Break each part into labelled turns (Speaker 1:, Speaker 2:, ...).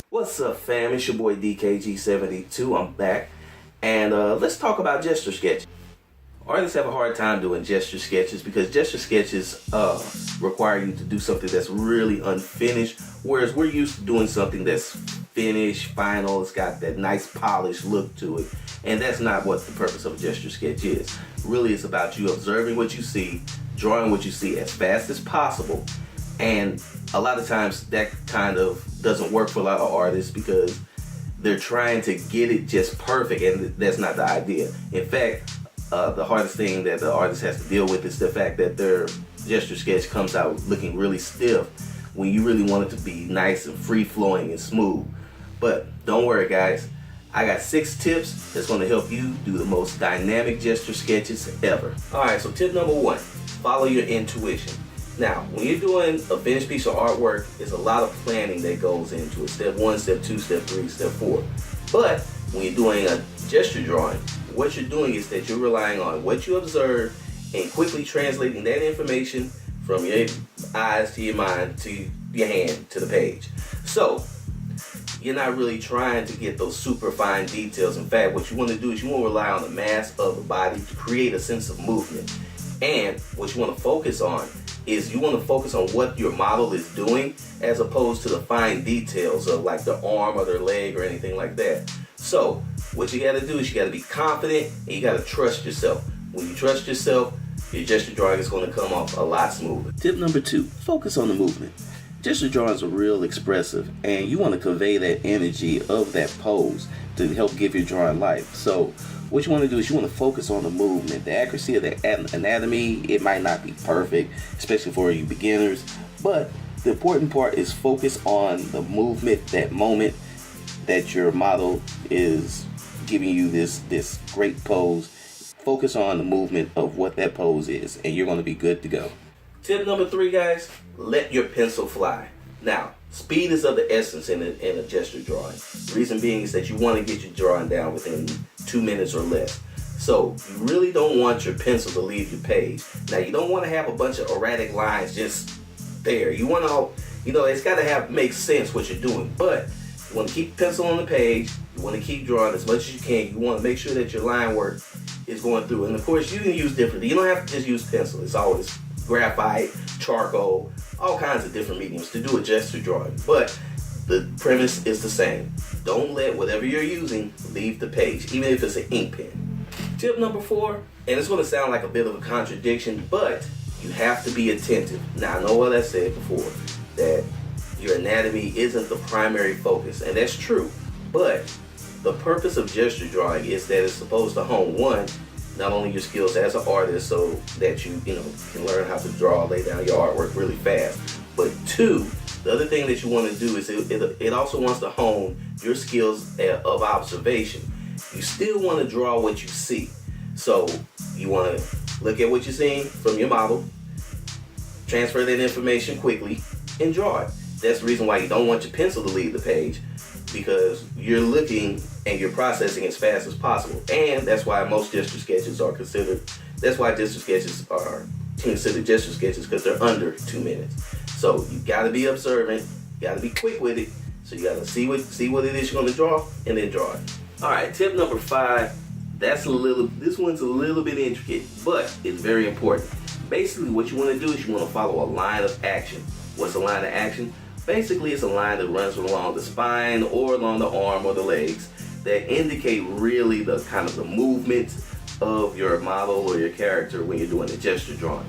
Speaker 1: What's up, fam? It's your boy DKG72. I'm back, and let's talk about gesture sketches. Artists have a hard time doing gesture sketches because gesture sketches require you to do something that's really unfinished, whereas we're used to doing something that's finished, final. It's got that nice polished look to it, and that's not what the purpose of a gesture sketch is. Really, it's about you observing what you see, drawing what you see as fast as possible, and a lot of times that kind of doesn't work for a lot of artists because they're trying to get it just perfect, and that's not the idea. In fact, the hardest thing that the artist has to deal with is the fact that their gesture sketch comes out looking really stiff when you really want it to be nice and free-flowing and smooth. But don't worry, guys. I got 6 tips that's going to help you do the most dynamic gesture sketches ever. Alright, so tip number 1, follow your intuition. Now, when you're doing a finished piece of artwork, there's a lot of planning that goes into it. Step 1, step 2, step 3, step 4. But when you're doing a gesture drawing, what you're doing is that you're relying on what you observe and quickly translating that information from your eyes to your mind to your hand to the page. So, you're not really trying to get those super fine details. In fact, what you want to do is you want to rely on the mass of the body to create a sense of movement. And what you want to focus on is you want to focus on what your model is doing as opposed to the fine details of like their arm or their leg or anything like that. So what you got to do is you got to be confident and you got to trust yourself. When you trust yourself, your gesture drawing is going to come off a lot smoother. Tip number 2, focus on the movement. Gesture drawings are real expressive, and you want to convey that energy of that pose to help give your drawing life. So what you want to do is you want to focus on the movement. The accuracy of the anatomy, it might not be perfect, especially for you beginners, but the important part is focus on the movement, that moment that your model is giving you this great pose. Focus on the movement of what that pose is, and you're going to be good to go. Tip number 3, guys, let your pencil fly. Now, speed is of the essence in a gesture drawing. The reason being is that you want to get your drawing down within 2 minutes or less. So you really don't want your pencil to leave your page. Now, you don't want to have a bunch of erratic lines just there. You want to, it's got to make sense what you're doing. But you want to keep the pencil on the page. You want to keep drawing as much as you can. You want to make sure that your line work is going through. And of course, you can use different. You don't have to just use pencil. It's always graphite, charcoal, all kinds of different mediums to do a gesture drawing. But the premise is the same. Don't let whatever you're using leave the page, even if it's an ink pen. Tip number 4, and it's going to sound like a bit of a contradiction, but you have to be attentive. Now, I know what I said before, that your anatomy isn't the primary focus, and that's true. But the purpose of gesture drawing is that it's supposed to hone, 1, not only your skills as an artist so that you can learn how to draw, lay down your artwork really fast, but 2, the other thing that you want to do is it also wants to hone your skills of observation. You still want to draw what you see. So you want to look at what you're seeing from your model, transfer that information quickly, and draw it. That's the reason why you don't want your pencil to leave the page, because you're looking and you're processing as fast as possible. And that's why most gesture sketches are considered, that's why gesture sketches are considered gesture sketches, because they're under 2 minutes. So you got to be observant, you got to be quick with it. So you got to see what it is you're going to draw, and then draw it. All right, tip number 5. This one's a little bit intricate, but it's very important. Basically, what you want to do is you want to follow a line of action. What's a line of action? Basically, it's a line that runs along the spine or along the arm or the legs that indicate really the kind of the movement of your model or your character when you're doing a gesture drawing.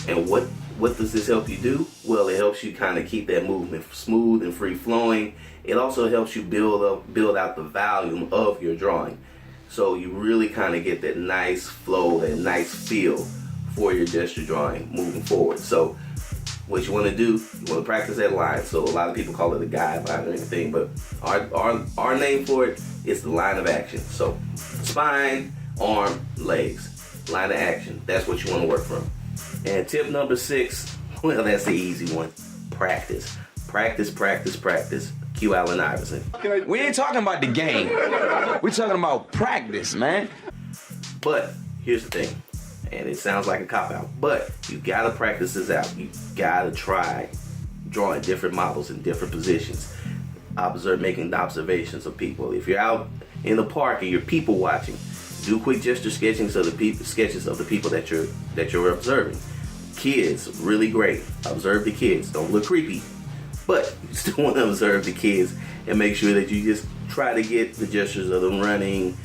Speaker 1: And what does this help you do? Well, it helps you kind of keep that movement smooth and free flowing. It also helps you build out the volume of your drawing. So you really kind of get that nice flow, that nice feel for your gesture drawing moving forward. So what you want to do, you want to practice that line. So a lot of people call it a guideline or anything, but our name for it is the line of action. So spine, arm, legs, line of action. That's what you want to work from. And tip number 6, well, that's the easy one. Practice. Practice, practice, practice. Q Allen Iverson.
Speaker 2: We ain't talking about the game. We're talking about practice, man.
Speaker 1: But here's the thing, and it sounds like a cop-out, but you gotta practice this out. You gotta try drawing different models in different positions. Making observations of people. If you're out in the park and you're people watching, do quick gesture sketchings of sketches of the people that you're observing. Kids, really great. Observe the kids. Don't look creepy, but you still want to observe the kids and make sure that you just try to get the gestures of them running,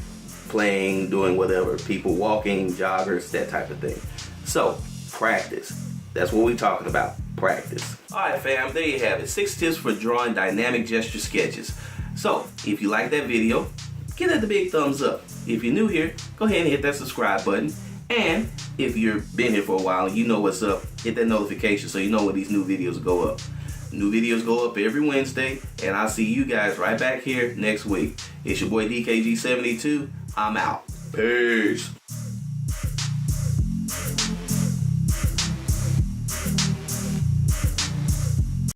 Speaker 1: playing, doing whatever. People walking, joggers, that type of thing. So practice. That's what we're talking about. Practice. Alright fam, there you have it. 6 tips for drawing dynamic gesture sketches. So, if you like that video, give it the big thumbs up. If you're new here, go ahead and hit that subscribe button. And if you've been here for a while and you know what's up, hit that notification so you know when these new videos go up. New videos go up every Wednesday, and I'll see you guys right back here next week. It's your boy DKG72. I'm out. Peace.